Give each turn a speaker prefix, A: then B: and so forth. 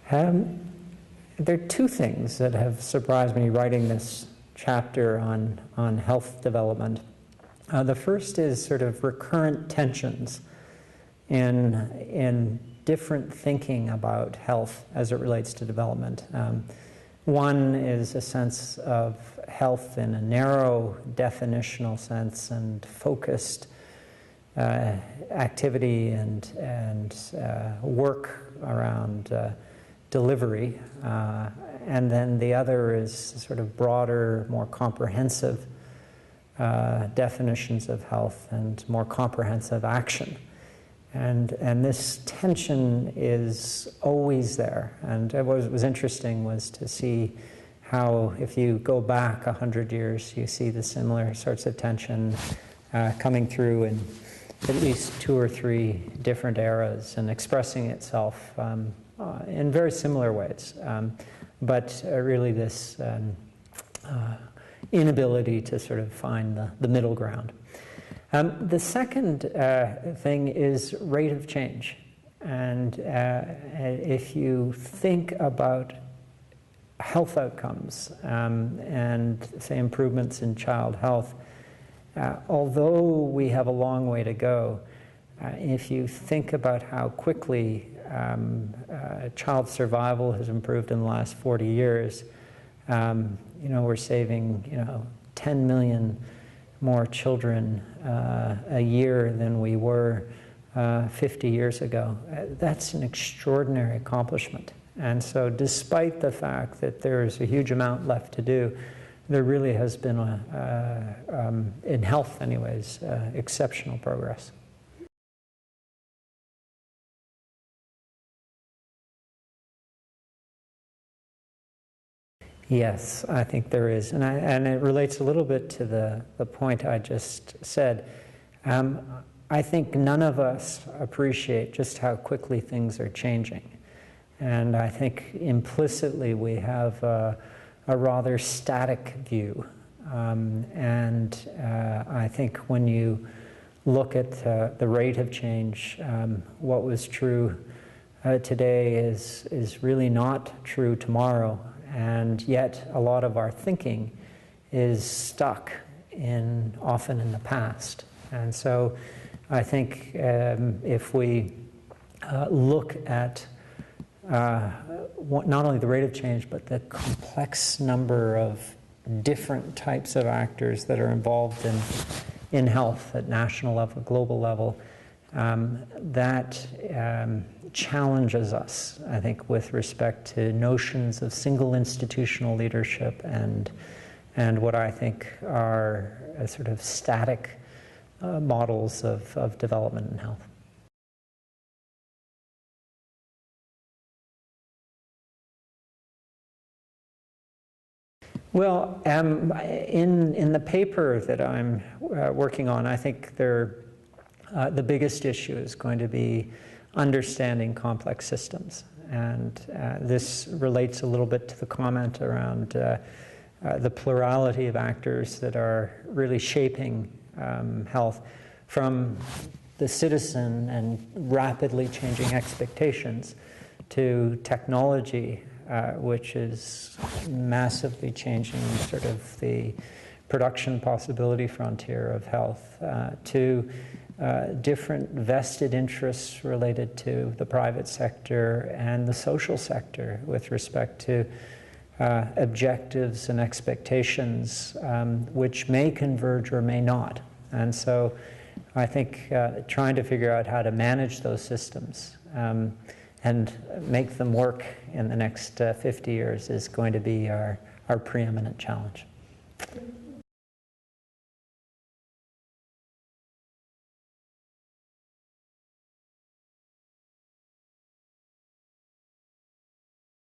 A: There are two things that have surprised me writing this chapter on health development. The first is sort of recurrent tensions in different thinking about health as it relates to development. One is a sense of health in a narrow definitional sense and focused activity and work around delivery, and then the other is sort of broader, more comprehensive definitions of health and more comprehensive action. And this tension is always there. And what was interesting was to see how, if you go back 100 years, you see the similar sorts of tension coming through in at least 2 or 3 different eras and expressing itself in very similar ways. But really this inability to sort of find the middle ground. The second thing is rate of change. And if you think about health outcomes and, say, improvements in child health, although we have a long way to go, if you think about how quickly child survival has improved in the last 40 years, we're saving 10 million more children a year than we were 50 years ago. That's an extraordinary accomplishment. And so despite the fact that there's a huge amount left to do, there really has been, in health anyways, exceptional progress. Yes, I think there is. And it relates a little bit to the point I just said. I think none of us appreciate just how quickly things are changing. And I think implicitly we have a rather static view. I think when you look at the rate of change, what was true today is really not true tomorrow. And yet a lot of our thinking is stuck often in the past. And so I think if we look at not only the rate of change, but the complex number of different types of actors that are involved in health at national level, global level, that challenges us, I think, with respect to notions of single institutional leadership and what I think are sort of static models of development in health. Well, in the paper that I'm working on, I think the biggest issue is going to be understanding complex systems. And this relates a little bit to the comment around the plurality of actors that are really shaping health, from the citizen and rapidly changing expectations to technology, which is massively changing sort of the production possibility frontier of health, to different vested interests related to the private sector and the social sector with respect to objectives and expectations, which may converge or may not. And so I think trying to figure out how to manage those systems and make them work in the next 50 years is going to be our preeminent challenge.